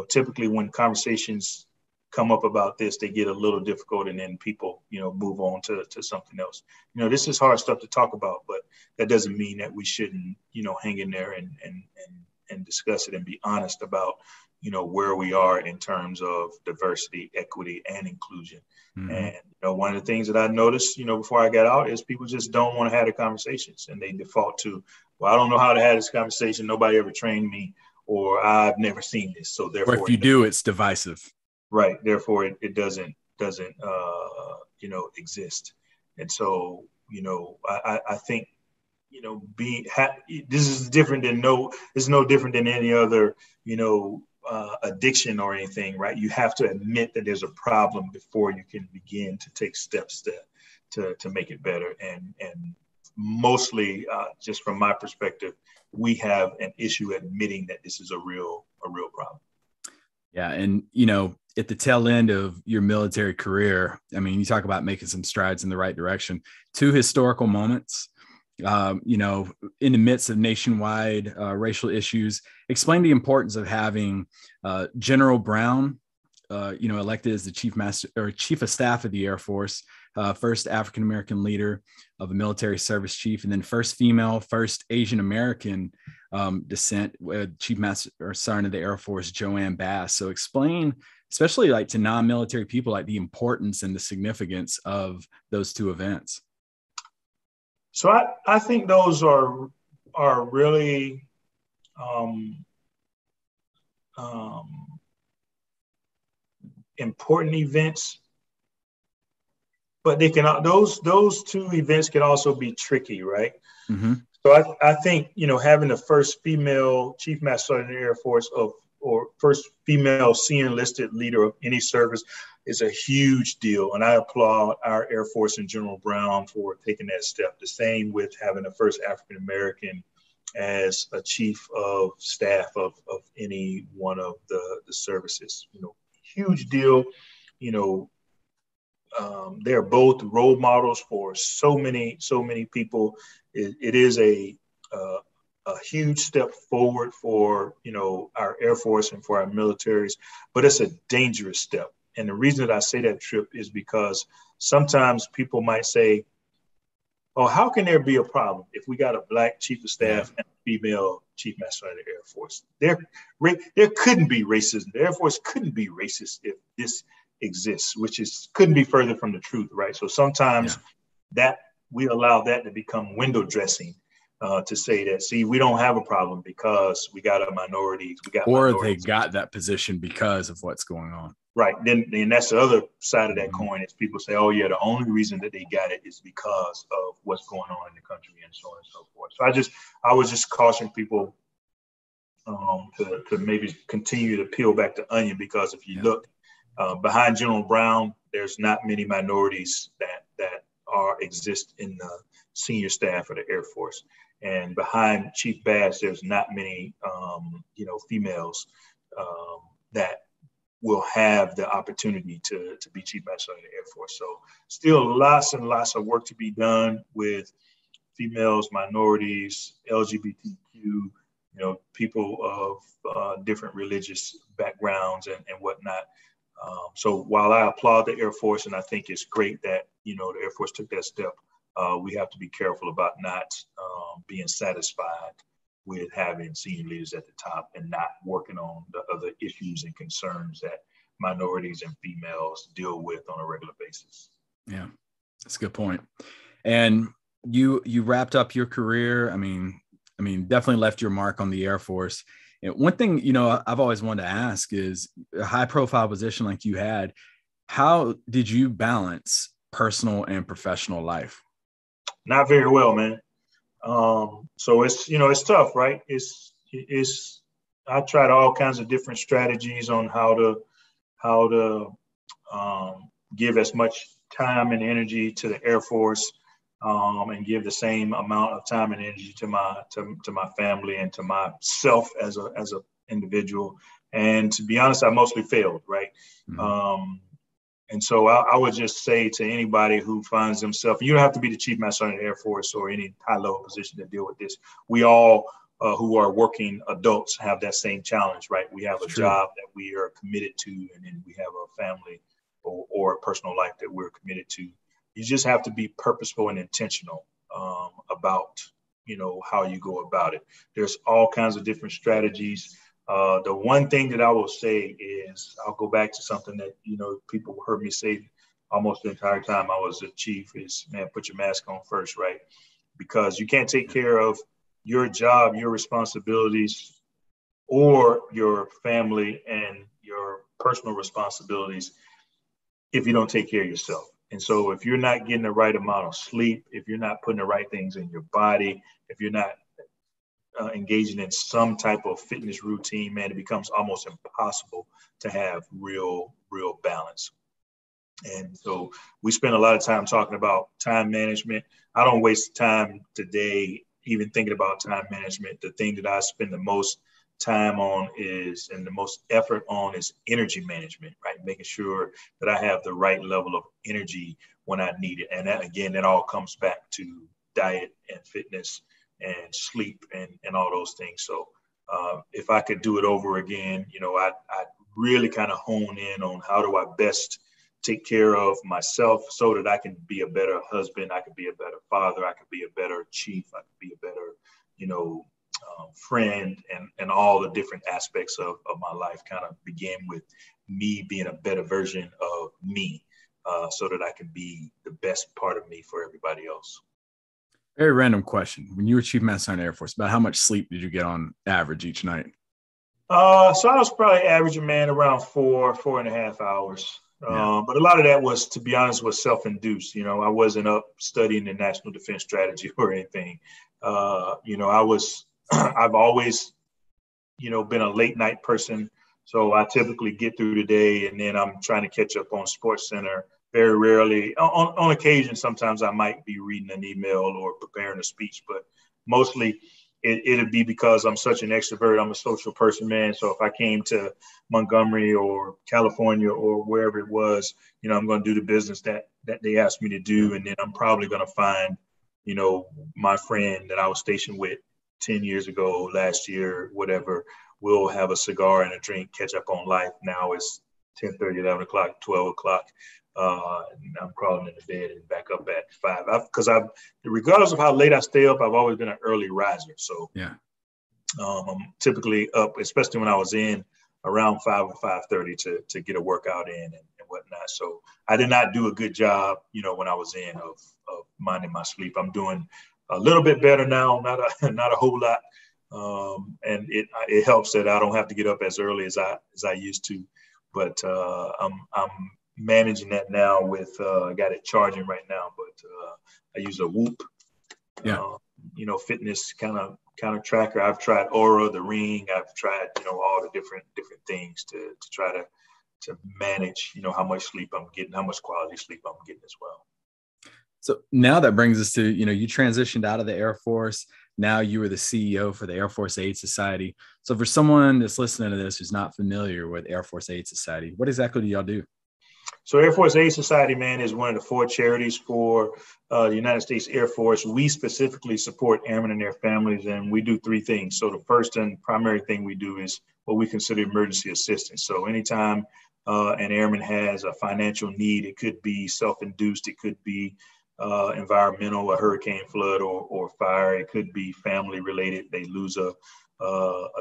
Typically when conversations come up about this, they get a little difficult, and then people, move on to something else. This is hard stuff to talk about, but that doesn't mean that we shouldn't, hang in there and discuss it and be honest about, where we are in terms of diversity, equity, and inclusion. Mm-hmm. And, one of the things that I noticed, before I got out, is people just don't want to have the conversations, and they default to, well, I don't know how to have this conversation. Nobody ever trained me, or I've never seen this. So therefore, or if you do, it's divisive. Right. Therefore, it doesn't exist. And so, I think, this is different than it's no different than any other, addiction or anything, right? You have to admit that there's a problem before you can begin to take steps to make it better. And mostly, just from my perspective, we have an issue admitting that this is a real problem. Yeah. And, at the tail end of your military career, I mean, you talk about making some strides in the right direction. 2 historical moments, in the midst of nationwide racial issues. Explain the importance of having General Brown, elected as the chief of staff of the Air Force, first African-American leader of a military service chief, and then first female, first Asian-American descent, Chief Master Sergeant of the Air Force, Joanne Bass. So explain, especially like to non-military people, like the importance and the significance of those 2 events. So I think those are really important events but they can, those two events can also be tricky, right? Mm-hmm. So I think, having the first female Chief Master Sergeant in the Air Force or first female senior enlisted leader of any service is a huge deal. And I applaud our Air Force and General Brown for taking that step. The same with having the first African American as a chief of staff of any one of the services. Huge deal. They're both role models for so many people. It is a huge step forward for our Air Force and for our militaries, but it's a dangerous step. And the reason that I say that, Trip, is because sometimes people might say, "Oh, how can there be a problem if we got a Black chief of staff and a female chief master sergeant of the Air Force?" There couldn't be racism. The Air Force couldn't be racist if this exists, which couldn't be further from the truth, right? So sometimes that we allow that to become window dressing, to say that, see, we don't have a problem because we got minorities. They got that position because of what's going on. Right. Then that's the other side of that coin is people say, oh, yeah, the only reason that they got it is because of what's going on in the country and so on and so forth. So I was just caution people to maybe continue to peel back the onion, because if you look behind General Brown, there's not many minorities that exist in the senior staff of the Air Force. And behind Chief Bass, there's not many, females that will have the opportunity to be Chief Master Sergeant of the Air Force. So still lots and lots of work to be done with females, minorities, LGBTQ, people of different religious backgrounds and whatnot. So while I applaud the Air Force, and I think it's great that, the Air Force took that step, we have to be careful about not being satisfied with having senior leaders at the top and not working on the other issues and concerns that minorities and females deal with on a regular basis. Yeah, that's a good point. And you wrapped up your career. I mean, definitely left your mark on the Air Force. And one thing, I've always wanted to ask is, a high profile position like you had, how did you balance personal and professional life? Not very well, man. So it's tough, right? I tried all kinds of different strategies on how to give as much time and energy to the Air Force, and give the same amount of time and energy to my family and to myself as a individual. And to be honest, I mostly failed, right? Mm-hmm. And so I would just say to anybody who finds themselves, you don't have to be the Chief Master Sergeant of the Air Force or any high-level position to deal with this. We all who are working adults have that same challenge, right? We have a job that we are committed to, and then we have a family or a personal life that we're committed to. You just have to be purposeful and intentional about, how you go about it. There's all kinds of different strategies. The one thing that I will say is, I'll go back to something that, people heard me say almost the entire time I was a chief is, man, put your mask on first, right? Because you can't take care of your job, your responsibilities, or your family and your personal responsibilities if you don't take care of yourself. And so if you're not getting the right amount of sleep, if you're not putting the right things in your body, if you're not engaging in some type of fitness routine, man, it becomes almost impossible to have real balance. And so we spend a lot of time talking about time management. I don't waste time today even thinking about time management. The thing that I spend the most time on and the most effort on is energy management, right? Making sure that I have the right level of energy when I need it. And that, again, that all comes back to diet and fitness and sleep and all those things. So if I could do it over again, I'd really kind of hone in on how do I best take care of myself so that I can be a better husband, I could be a better father, I could be a better chief, I could be a better, friend, and all the different aspects of my life kind of began with me being a better version of me, so that I can be the best part of me for everybody else. Very random question. When you were Chief Master Sergeant Air Force, about how much sleep did you get on average each night? So I was probably averaging, man, around 4.5 hours But a lot of that was, to be honest, was self-induced. You know, I wasn't up studying the national defense strategy or anything. You know, I've always, you know, been a late night person. So I typically get through the day and then I'm trying to catch up on Sports Center. Very rarely, on occasion, sometimes I might be reading an email or preparing a speech, but mostly it'd be because I'm such an extrovert. I'm a social person, man. So if I came to Montgomery or California or wherever it was, you know, I'm going to do the business that they asked me to do. And then I'm probably going to find, you know, my friend that I was stationed with 10 years ago, last year, whatever. We'll have a cigar and a drink, catch up on life. Now it's 10:30, 11 o'clock, 12 o'clock. And I'm crawling into bed and back up at 5. Because regardless of how late I stay up, I've always been an early riser. So yeah, I'm typically up, especially when I was in, around 5 or 5:30 to get a workout in and whatnot. So I did not do a good job, you know, when I was in of minding my sleep. I'm doing a little bit better now, not a whole lot. And it helps that I don't have to get up as early as I used to. But I'm managing that now with I got it charging right now, but I use a Whoop, you know, fitness kind of tracker. I've tried Aura, the Ring. I've tried, you know, all the different things to try to manage, you know, how much sleep I'm getting, how much quality sleep I'm getting as well. So now that brings us to, you know, you transitioned out of the Air Force. Now you were the CEO for the Air Force Aid Society. So for someone that's listening to this who's not familiar with Air Force Aid Society, what exactly do y'all do? So Air Force Aid Society, man, is one of the 4 charities for the United States Air Force. We specifically support airmen and their families, and we do 3 things. So the first and primary thing we do is what we consider emergency assistance. So anytime an airman has a financial need, it could be self-induced, it could be environmental, a hurricane, flood, or fire. It could be family related. They lose a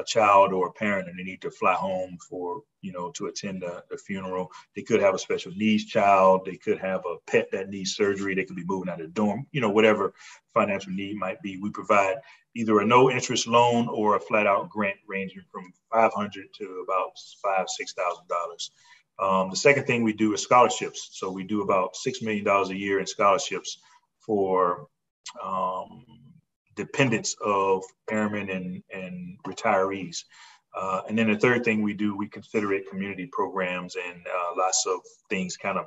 child or a parent and they need to fly home for, you know, to attend the funeral. They could have a special needs child. They could have a pet that needs surgery. They could be moving out of the dorm, you know, whatever financial need might be. We provide either a no interest loan or a flat out grant ranging from $500 to about $5,000-$6,000. The second thing we do is scholarships. So we do about $6 million a year in scholarships for dependents of airmen and retirees. And then the third thing we do, we consider it community programs, and lots of things kind of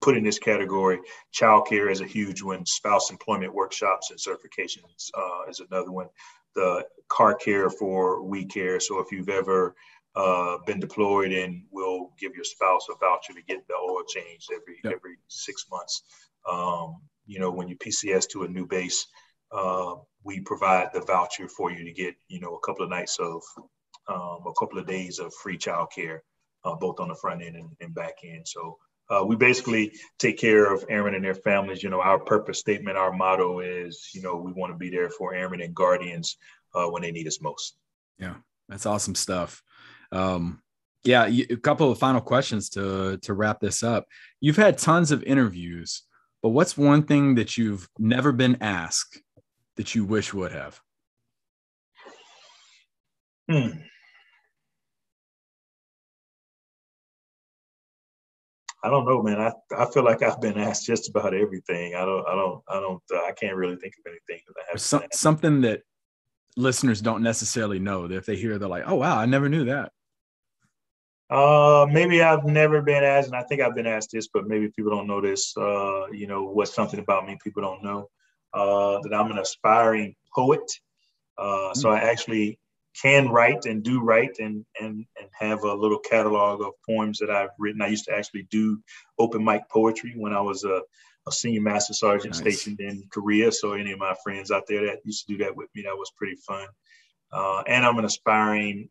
put in this category. Childcare is a huge one. Spouse employment workshops and certifications is another one. The car care for We Care. So if you've ever been deployed, and we'll give your spouse a voucher to get the oil changed every 6 months. You know, when you PCS to a new base, we provide the voucher for you to get, you know, a couple of days of free childcare, both on the front end and back end. So we basically take care of airmen and their families. You know, our purpose statement, our motto is, you know, we want to be there for airmen and guardians when they need us most. Yeah, that's awesome stuff. A couple of final questions to wrap this up. You've had tons of interviews, but what's one thing that you've never been asked that you wish would have? I don't know, man. I feel like I've been asked just about everything. I can't really think of anything that I haven't something that listeners don't necessarily know, that if they hear, they're like, oh, wow, I never knew that. Maybe I've never been asked, and I think I've been asked this, but maybe people don't know this. You know, what's something about me people don't know, that I'm an aspiring poet. So I actually can write and do write and have a little catalog of poems that I've written. I used to actually do open mic poetry when I was a senior master sergeant stationed in Korea. So any of my friends out there that used to do that with me, that was pretty fun. And I'm an aspiring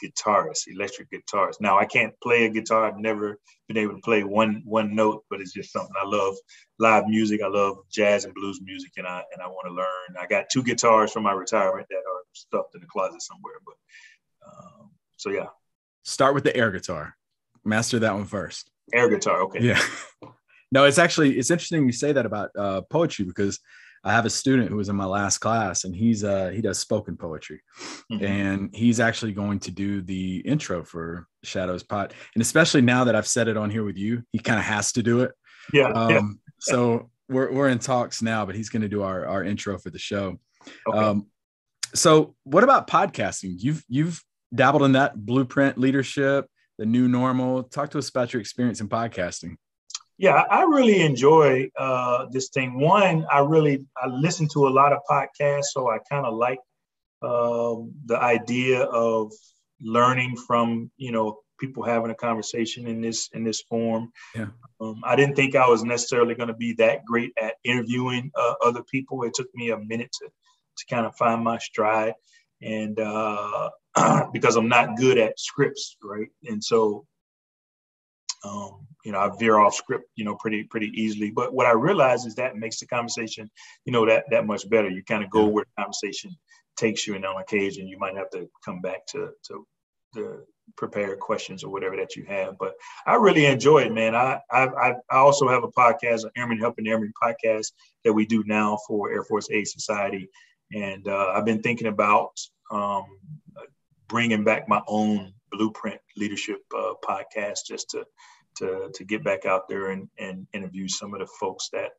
guitarist, electric guitarist. Now I can't play a guitar. I've never been able to play one note, but it's just something I love. Live music. I love jazz and blues music, and I want to learn. I got 2 guitars from my retirement that are stuffed in the closet somewhere. But so yeah. Start with the air guitar. Master that one first. Air guitar, okay. Yeah. No, it's interesting you say that about poetry, because I have a student who was in my last class, and he does spoken poetry, and he's actually going to do the intro for Shadows Pod. And especially now that I've said it on here with you, he kind of has to do it. Yeah. So we're in talks now, but he's going to do our intro for the show. Okay. So what about podcasting? You've dabbled in that, blueprint leadership, the new normal. Talk to us about your experience in podcasting. Yeah, I really enjoy this thing. One, I listen to a lot of podcasts, so I kind of like the idea of learning from, people having a conversation in this form. Yeah. I didn't think I was necessarily going to be that great at interviewing other people. It took me a minute to kind of find my stride, and because I'm not good at scripts, right? And so, I veer off script, pretty easily. But what I realize is that makes the conversation, that much better. You kind of go where the conversation takes you, and on occasion you might have to come back to the prepared questions or whatever that you have. But I really enjoy it, man. I also have a podcast, an Airman Helping Airman podcast that we do now for Air Force Aid Society, and I've been thinking about bringing back my own Blueprint Leadership podcast, just to get back out there and interview some of the folks that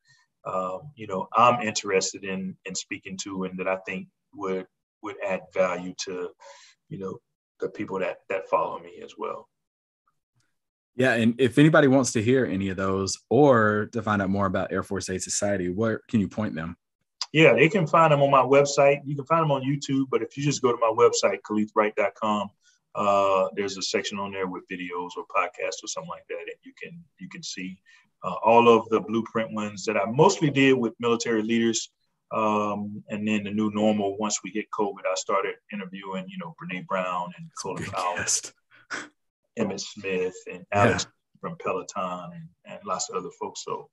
I'm interested in speaking to, and that I think would add value to the people that follow me as well. Yeah, and if anybody wants to hear any of those or to find out more about Air Force Aid Society, where can you point them? Yeah, they can find them on my website. You can find them on YouTube, but if you just go to my website, kalethwright.com, there's a section on there with videos or podcasts or something like that, and you can see all of the Blueprint ones that I mostly did with military leaders. And then the new normal, once we hit COVID, I started interviewing, Brene Brown and Colin Powell, Emmett Smith, and Alex from Peloton, and lots of other folks. So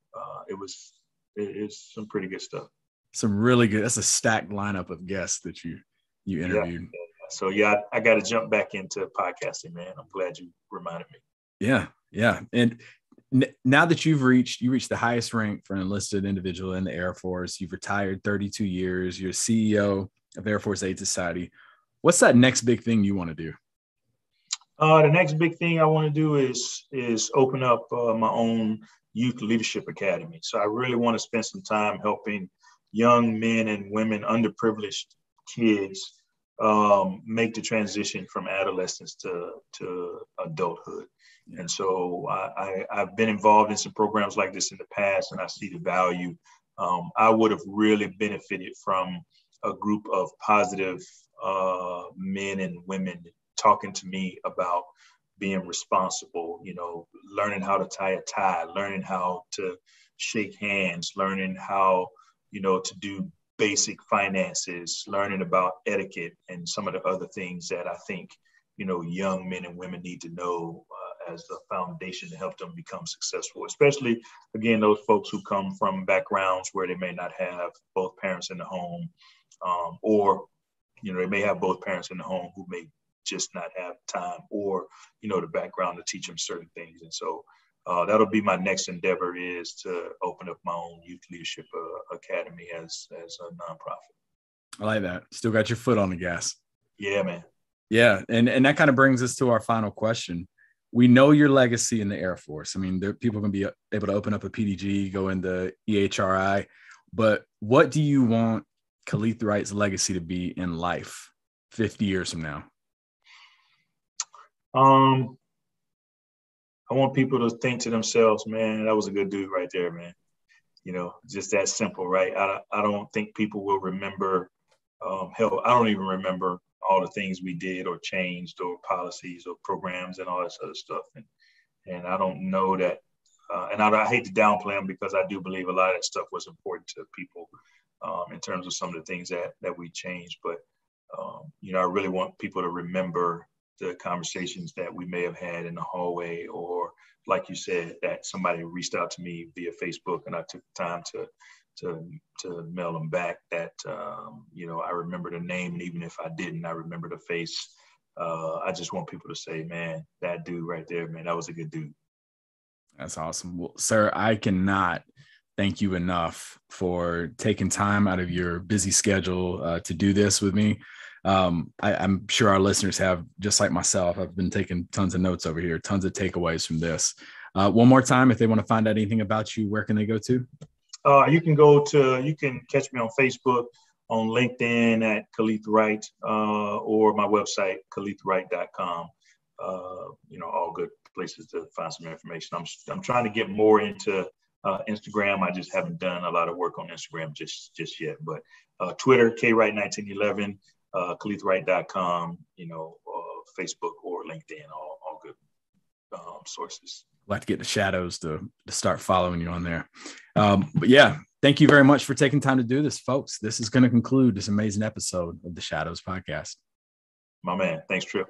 it's some pretty good stuff. Some really good. That's a stacked lineup of guests that you interviewed. Yeah. So I got to jump back into podcasting, man. I'm glad you reminded me. Yeah. And now that you reached the highest rank for an enlisted individual in the Air Force, you've retired 32 years, you're CEO of Air Force Aid Society. What's that next big thing you want to do? The next big thing I want to do is open up my own youth leadership academy. So I really want to spend some time helping young men and women, underprivileged kids, make the transition from adolescence to adulthood. Yeah. And so I've been involved in some programs like this in the past, and I see the value. I would have really benefited from a group of positive men and women talking to me about being responsible, learning how to tie a tie, learning how to shake hands, learning how, to do basic finances, learning about etiquette and some of the other things that I think, young men and women need to know as the foundation to help them become successful, especially, again, those folks who come from backgrounds where they may not have both parents in the home, or, they may have both parents in the home who may just not have time or, the background to teach them certain things. And so that'll be my next endeavor, is to open up my own youth leadership academy as a nonprofit. I like that. Still got your foot on the gas. Yeah, man. Yeah. And that kind of brings us to our final question. We know your legacy in the Air Force. I mean, people can be able to open up a PDG, go into EHRI, but what do you want Kaleth Wright's legacy to be in life 50 years from now? I want people to think to themselves, man, that was a good dude right there, man. Just that simple, right? I don't think people will remember, hell, I don't even remember all the things we did or changed or policies or programs and all this other stuff. And I don't know that, and I hate to downplay them, because I do believe a lot of that stuff was important to people in terms of some of the things that we changed. But, I really want people to remember the conversations that we may have had in the hallway, or like you said, that somebody reached out to me via Facebook and I took the time to mail them back, that, I remember the name, and even if I didn't, I remember the face. I just want people to say, man, that dude right there, man, that was a good dude. That's awesome. Well, sir, I cannot thank you enough for taking time out of your busy schedule to do this with me. I'm sure our listeners have, just like myself. I've been taking tons of notes over here, tons of takeaways from this. One more time, if they want to find out anything about you, where can they go to? You can catch me on Facebook, on LinkedIn at Kaleth Wright, or my website, kalethwright.com. All good places to find some information. I'm trying to get more into Instagram. I just haven't done a lot of work on Instagram just yet. But Twitter, kwright1911, kalethwright.com, Facebook or LinkedIn, all good sources. I'd like to get the shadows to start following you on there. But yeah, thank you very much for taking time to do this, folks. This is going to conclude this amazing episode of the Shadows Podcast. My man. Thanks, Trip.